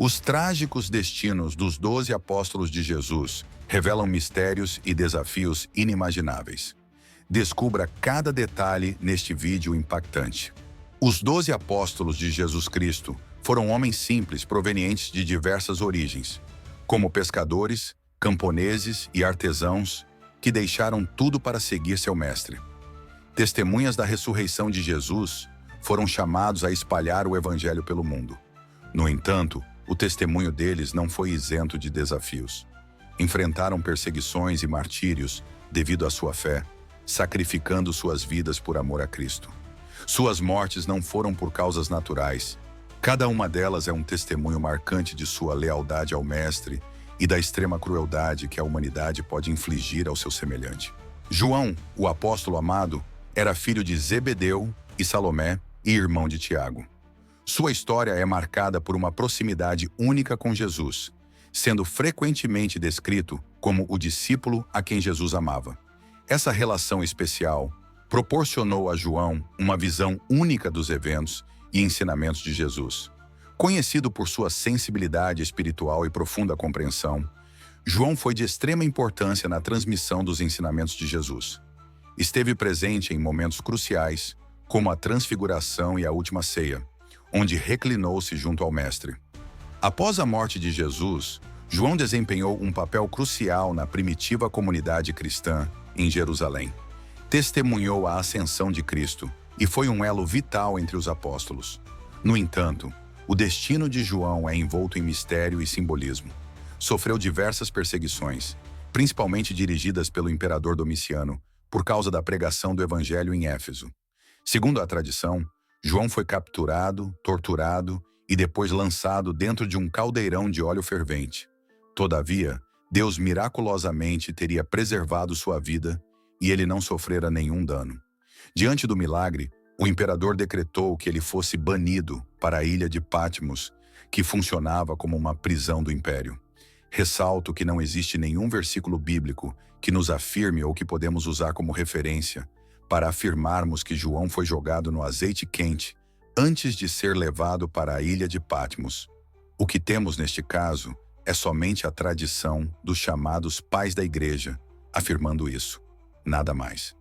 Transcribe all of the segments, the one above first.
Os trágicos destinos dos 12 apóstolos de Jesus revelam mistérios e desafios inimagináveis. Descubra cada detalhe neste vídeo impactante. Os 12 apóstolos de Jesus Cristo foram homens simples provenientes de diversas origens, como pescadores, camponeses e artesãos que deixaram tudo para seguir seu mestre. Testemunhas da ressurreição de Jesus, foram chamados a espalhar o evangelho pelo mundo. No entanto, o testemunho deles não foi isento de desafios. Enfrentaram perseguições e martírios devido à sua fé, sacrificando suas vidas por amor a Cristo. Suas mortes não foram por causas naturais. Cada uma delas é um testemunho marcante de sua lealdade ao Mestre e da extrema crueldade que a humanidade pode infligir ao seu semelhante. João, o apóstolo amado, era filho de Zebedeu e Salomé e irmão de Tiago. Sua história é marcada por uma proximidade única com Jesus, sendo frequentemente descrito como o discípulo a quem Jesus amava. Essa relação especial proporcionou a João uma visão única dos eventos e ensinamentos de Jesus. Conhecido por sua sensibilidade espiritual e profunda compreensão, João foi de extrema importância na transmissão dos ensinamentos de Jesus. Esteve presente em momentos cruciais, como a transfiguração e a última ceia, onde reclinou-se junto ao Mestre. Após a morte de Jesus, João desempenhou um papel crucial na primitiva comunidade cristã em Jerusalém. Testemunhou a ascensão de Cristo e foi um elo vital entre os apóstolos. No entanto, o destino de João é envolto em mistério e simbolismo. Sofreu diversas perseguições, principalmente dirigidas pelo imperador Domiciano, por causa da pregação do evangelho em Éfeso. Segundo a tradição, João foi capturado, torturado e depois lançado dentro de um caldeirão de óleo fervente. Todavia, Deus miraculosamente teria preservado sua vida e ele não sofrera nenhum dano. Diante do milagre, o imperador decretou que ele fosse banido para a ilha de Patmos, que funcionava como uma prisão do império. Ressalto que não existe nenhum versículo bíblico que nos afirme ou que podemos usar como referência para afirmarmos que João foi jogado no azeite quente antes de ser levado para a ilha de Patmos. O que temos neste caso é somente a tradição dos chamados pais da igreja, afirmando isso. Nada mais.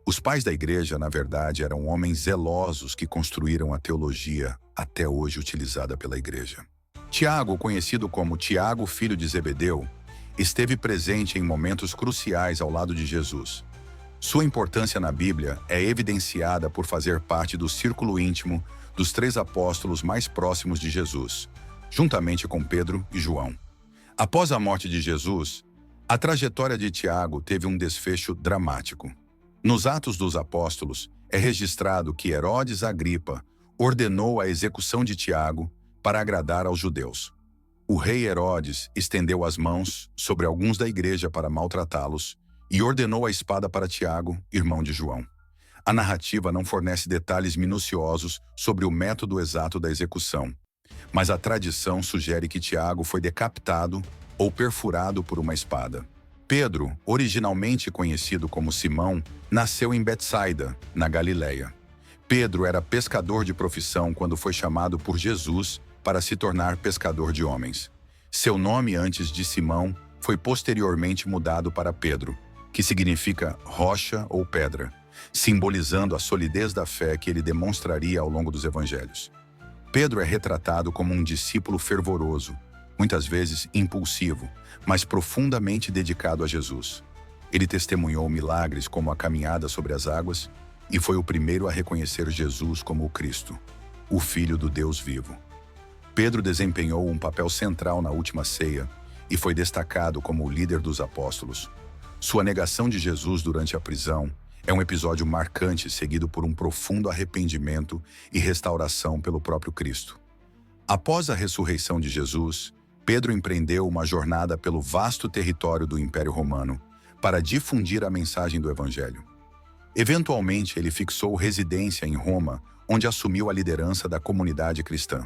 Os pais da igreja, na verdade, eram homens zelosos que construíram a teologia até hoje utilizada pela igreja. Tiago, conhecido como Tiago, filho de Zebedeu, esteve presente em momentos cruciais ao lado de Jesus. Sua importância na Bíblia é evidenciada por fazer parte do círculo íntimo dos 3 apóstolos mais próximos de Jesus, juntamente com Pedro e João. Após a morte de Jesus, a trajetória de Tiago teve um desfecho dramático. Nos Atos dos Apóstolos, é registrado que Herodes Agripa ordenou a execução de Tiago para agradar aos judeus. O rei Herodes estendeu as mãos sobre alguns da igreja para maltratá-los e ordenou a espada para Tiago, irmão de João. A narrativa não fornece detalhes minuciosos sobre o método exato da execução, mas a tradição sugere que Tiago foi decapitado ou perfurado por uma espada. Pedro, originalmente conhecido como Simão, nasceu em Betsaida, na Galileia. Pedro era pescador de profissão quando foi chamado por Jesus para se tornar pescador de homens. Seu nome antes de Simão foi posteriormente mudado para Pedro, que significa rocha ou pedra, simbolizando a solidez da fé que ele demonstraria ao longo dos evangelhos. Pedro é retratado como um discípulo fervoroso, muitas vezes impulsivo, mas profundamente dedicado a Jesus. Ele testemunhou milagres como a caminhada sobre as águas e foi o primeiro a reconhecer Jesus como o Cristo, o Filho do Deus vivo. Pedro desempenhou um papel central na última ceia e foi destacado como o líder dos apóstolos. Sua negação de Jesus durante a prisão é um episódio marcante seguido por um profundo arrependimento e restauração pelo próprio Cristo. Após a ressurreição de Jesus, Pedro empreendeu uma jornada pelo vasto território do Império Romano para difundir a mensagem do Evangelho. Eventualmente, ele fixou residência em Roma, onde assumiu a liderança da comunidade cristã.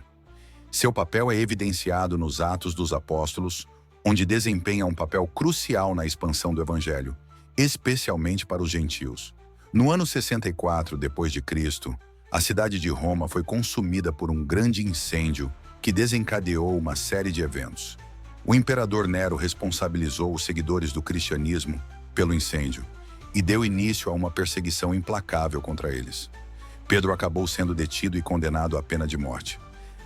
Seu papel é evidenciado nos Atos dos Apóstolos, onde desempenha um papel crucial na expansão do Evangelho, especialmente para os gentios. No ano 64 depois de Cristo, a cidade de Roma foi consumida por um grande incêndio que desencadeou uma série de eventos. O imperador Nero responsabilizou os seguidores do cristianismo pelo incêndio e deu início a uma perseguição implacável contra eles. Pedro acabou sendo detido e condenado à pena de morte.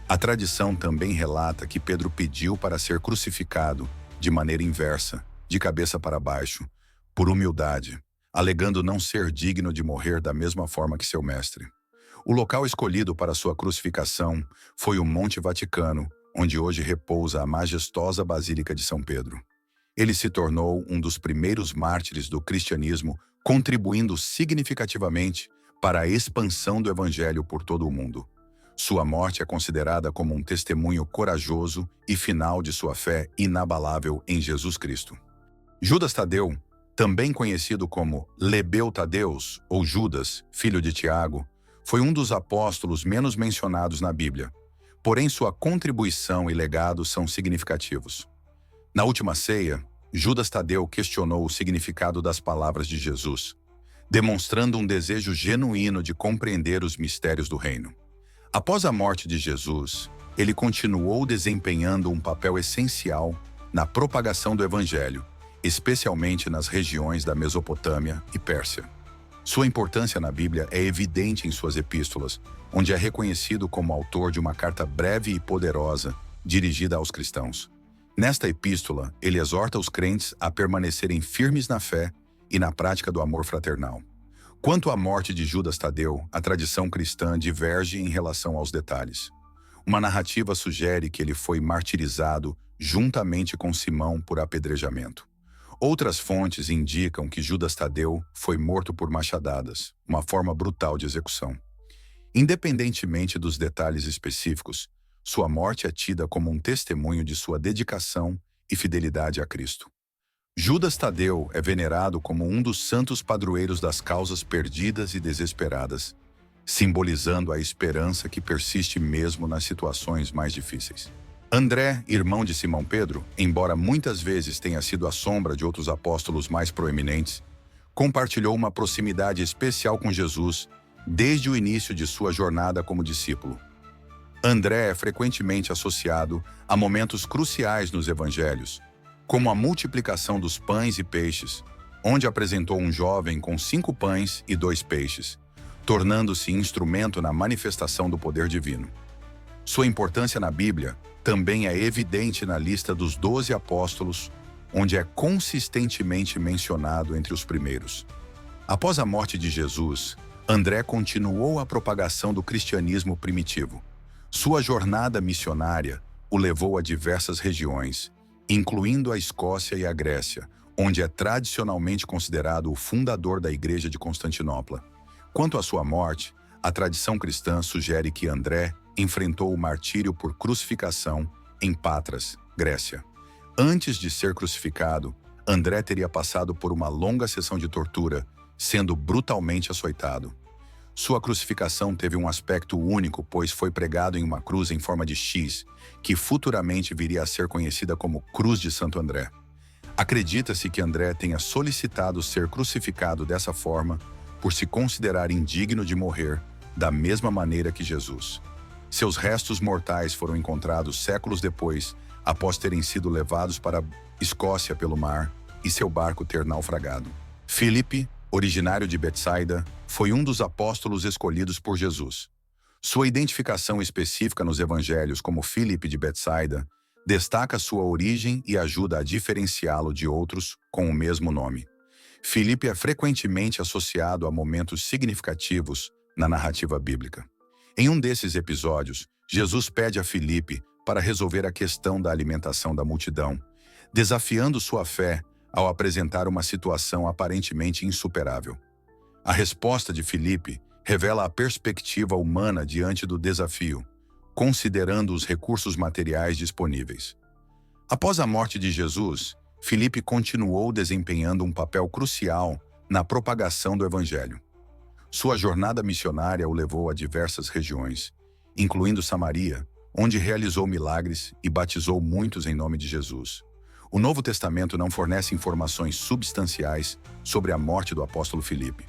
A tradição também relata que Pedro pediu para ser crucificado de maneira inversa, de cabeça para baixo, por humildade, alegando não ser digno de morrer da mesma forma que seu mestre. O local escolhido para sua crucificação foi o Monte Vaticano, onde hoje repousa a majestosa Basílica de São Pedro. Ele se tornou um dos primeiros mártires do cristianismo, contribuindo significativamente para a expansão do Evangelho por todo o mundo. Sua morte é considerada como um testemunho corajoso e final de sua fé inabalável em Jesus Cristo. Judas Tadeu, também conhecido como Lebeu Tadeus ou Judas, filho de Tiago, foi um dos apóstolos menos mencionados na Bíblia, porém sua contribuição e legado são significativos. Na última ceia, Judas Tadeu questionou o significado das palavras de Jesus, demonstrando um desejo genuíno de compreender os mistérios do reino. Após a morte de Jesus, ele continuou desempenhando um papel essencial na propagação do Evangelho, especialmente nas regiões da Mesopotâmia e Pérsia. Sua importância na Bíblia é evidente em suas epístolas, onde é reconhecido como autor de uma carta breve e poderosa dirigida aos cristãos. Nesta epístola, ele exorta os crentes a permanecerem firmes na fé e na prática do amor fraternal. Quanto à morte de Judas Tadeu, a tradição cristã diverge em relação aos detalhes. Uma narrativa sugere que ele foi martirizado juntamente com Simão por apedrejamento. Outras fontes indicam que Judas Tadeu foi morto por machadadas, uma forma brutal de execução. Independentemente dos detalhes específicos, sua morte é tida como um testemunho de sua dedicação e fidelidade a Cristo. Judas Tadeu é venerado como um dos santos padroeiros das causas perdidas e desesperadas, simbolizando a esperança que persiste mesmo nas situações mais difíceis. André, irmão de Simão Pedro, embora muitas vezes tenha sido a sombra de outros apóstolos mais proeminentes, compartilhou uma proximidade especial com Jesus desde o início de sua jornada como discípulo. André é frequentemente associado a momentos cruciais nos evangelhos, como a multiplicação dos pães e peixes, onde apresentou um jovem com 5 pães e 2 peixes, tornando-se instrumento na manifestação do poder divino. Sua importância na Bíblia também é evidente na lista dos 12 apóstolos, onde é consistentemente mencionado entre os primeiros. Após a morte de Jesus, André continuou a propagação do cristianismo primitivo. Sua jornada missionária o levou a diversas regiões, incluindo a Escócia e a Grécia, onde é tradicionalmente considerado o fundador da Igreja de Constantinopla. Quanto à sua morte, a tradição cristã sugere que André enfrentou o martírio por crucificação em Patras, Grécia. Antes de ser crucificado, André teria passado por uma longa sessão de tortura, sendo brutalmente açoitado. Sua crucificação teve um aspecto único, pois foi pregado em uma cruz em forma de X, que futuramente viria a ser conhecida como Cruz de Santo André. Acredita-se que André tenha solicitado ser crucificado dessa forma por se considerar indigno de morrer da mesma maneira que Jesus. Seus restos mortais foram encontrados séculos depois, após terem sido levados para a Escócia pelo mar e seu barco ter naufragado. Filipe, originário de Betsaida, foi um dos apóstolos escolhidos por Jesus. Sua identificação específica nos evangelhos como Filipe de Betsaida destaca sua origem e ajuda a diferenciá-lo de outros com o mesmo nome. Filipe é frequentemente associado a momentos significativos na narrativa bíblica. Em um desses episódios, Jesus pede a Filipe para resolver a questão da alimentação da multidão, desafiando sua fé ao apresentar uma situação aparentemente insuperável. A resposta de Filipe revela a perspectiva humana diante do desafio, considerando os recursos materiais disponíveis. Após a morte de Jesus, Filipe continuou desempenhando um papel crucial na propagação do Evangelho. Sua jornada missionária o levou a diversas regiões, incluindo Samaria, onde realizou milagres e batizou muitos em nome de Jesus. O Novo Testamento não fornece informações substanciais sobre a morte do apóstolo Filipe.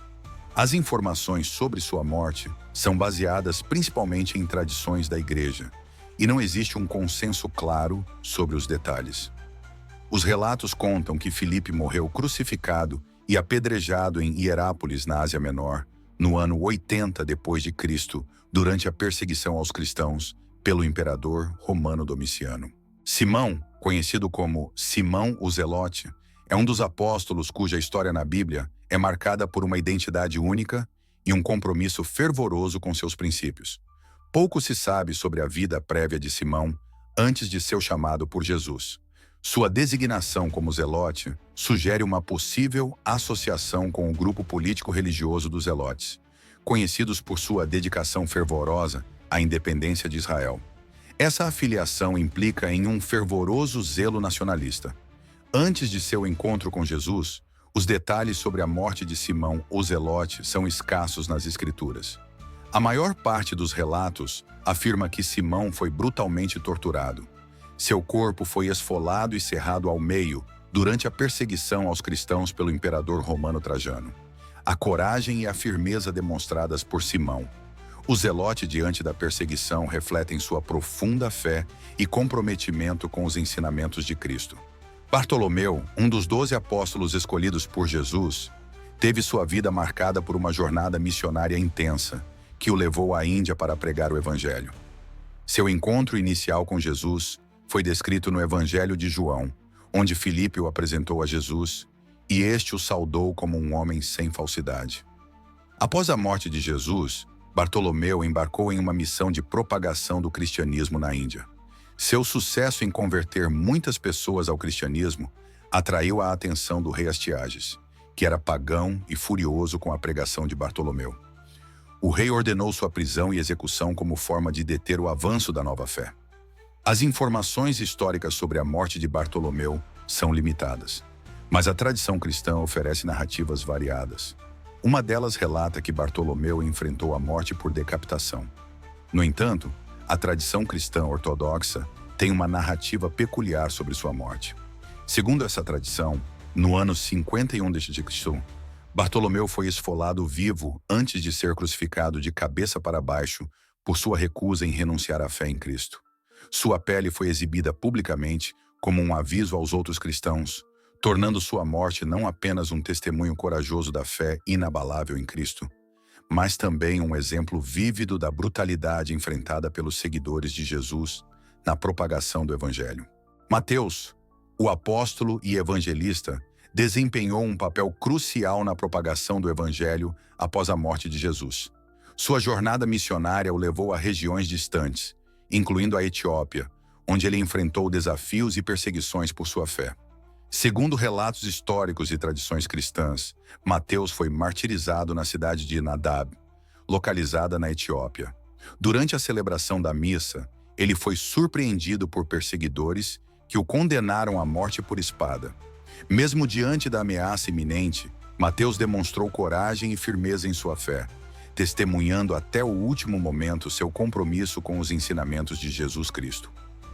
As informações sobre sua morte são baseadas principalmente em tradições da Igreja, e não existe um consenso claro sobre os detalhes. Os relatos contam que Filipe morreu crucificado e apedrejado em Hierápolis, na Ásia Menor, no ano 80 depois de Cristo, durante a perseguição aos cristãos pelo imperador romano Domiciano. Simão, conhecido como Simão o Zelote, é um dos apóstolos cuja história na Bíblia é marcada por uma identidade única e um compromisso fervoroso com seus princípios. Pouco se sabe sobre a vida prévia de Simão antes de seu chamado por Jesus. Sua designação como zelote sugere uma possível associação com o grupo político-religioso dos zelotes, conhecidos por sua dedicação fervorosa à independência de Israel. Essa afiliação implica em um fervoroso zelo nacionalista. Antes de seu encontro com Jesus, os detalhes sobre a morte de Simão o Zelote são escassos nas Escrituras. A maior parte dos relatos afirma que Simão foi brutalmente torturado. Seu corpo foi esfolado e cerrado ao meio durante a perseguição aos cristãos pelo imperador romano Trajano. A coragem e a firmeza demonstradas por Simão, o zelote diante da perseguição, refletem sua profunda fé e comprometimento com os ensinamentos de Cristo. Bartolomeu, um dos 12 apóstolos escolhidos por Jesus, teve sua vida marcada por uma jornada missionária intensa, que o levou à Índia para pregar o Evangelho. Seu encontro inicial com Jesus foi descrito no Evangelho de João, onde Filipe o apresentou a Jesus, e este o saudou como um homem sem falsidade. Após a morte de Jesus, Bartolomeu embarcou em uma missão de propagação do cristianismo na Índia. Seu sucesso em converter muitas pessoas ao cristianismo atraiu a atenção do rei Astiages, que era pagão e furioso com a pregação de Bartolomeu. O rei ordenou sua prisão e execução como forma de deter o avanço da nova fé. As informações históricas sobre a morte de Bartolomeu são limitadas, mas a tradição cristã oferece narrativas variadas. Uma delas relata que Bartolomeu enfrentou a morte por decapitação. No entanto, a tradição cristã ortodoxa tem uma narrativa peculiar sobre sua morte. Segundo essa tradição, no ano 51 d.C., Bartolomeu foi esfolado vivo antes de ser crucificado de cabeça para baixo por sua recusa em renunciar à fé em Cristo. Sua pele foi exibida publicamente como um aviso aos outros cristãos, tornando sua morte não apenas um testemunho corajoso da fé inabalável em Cristo, mas também um exemplo vívido da brutalidade enfrentada pelos seguidores de Jesus na propagação do Evangelho. Mateus, o apóstolo e evangelista, desempenhou um papel crucial na propagação do Evangelho após a morte de Jesus. Sua jornada missionária o levou a regiões distantes, incluindo a Etiópia, onde ele enfrentou desafios e perseguições por sua fé. Segundo relatos históricos e tradições cristãs, Mateus foi martirizado na cidade de Nadab, localizada na Etiópia. Durante a celebração da missa, ele foi surpreendido por perseguidores que o condenaram à morte por espada. Mesmo diante da ameaça iminente, Mateus demonstrou coragem e firmeza em sua fé, testemunhando até o último momento seu compromisso com os ensinamentos de Jesus Cristo.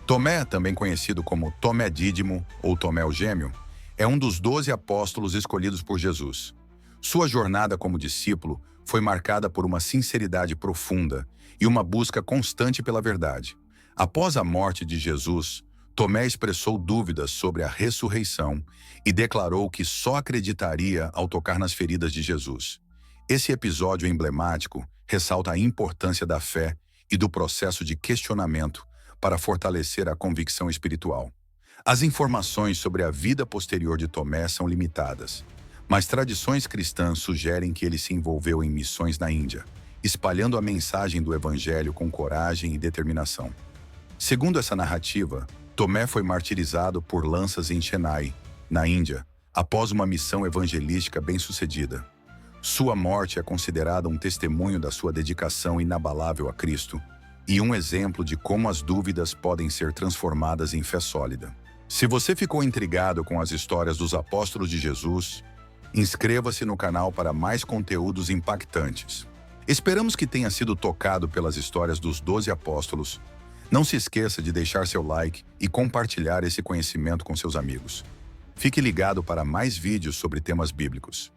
Tomé, também conhecido como Tomé Dídimo ou Tomé o Gêmeo, é um dos 12 apóstolos escolhidos por Jesus. Sua jornada como discípulo foi marcada por uma sinceridade profunda e uma busca constante pela verdade. Após a morte de Jesus, Tomé expressou dúvidas sobre a ressurreição e declarou que só acreditaria ao tocar nas feridas de Jesus. Esse episódio emblemático ressalta a importância da fé e do processo de questionamento para fortalecer a convicção espiritual. As informações sobre a vida posterior de Tomé são limitadas, mas tradições cristãs sugerem que ele se envolveu em missões na Índia, espalhando a mensagem do Evangelho com coragem e determinação. Segundo essa narrativa, Tomé foi martirizado por lanças em Chennai, na Índia, após uma missão evangelística bem-sucedida. Sua morte é considerada um testemunho da sua dedicação inabalável a Cristo e um exemplo de como as dúvidas podem ser transformadas em fé sólida. Se você ficou intrigado com as histórias dos apóstolos de Jesus, inscreva-se no canal para mais conteúdos impactantes. Esperamos que tenha sido tocado pelas histórias dos 12 apóstolos. Não se esqueça de deixar seu like e compartilhar esse conhecimento com seus amigos. Fique ligado para mais vídeos sobre temas bíblicos.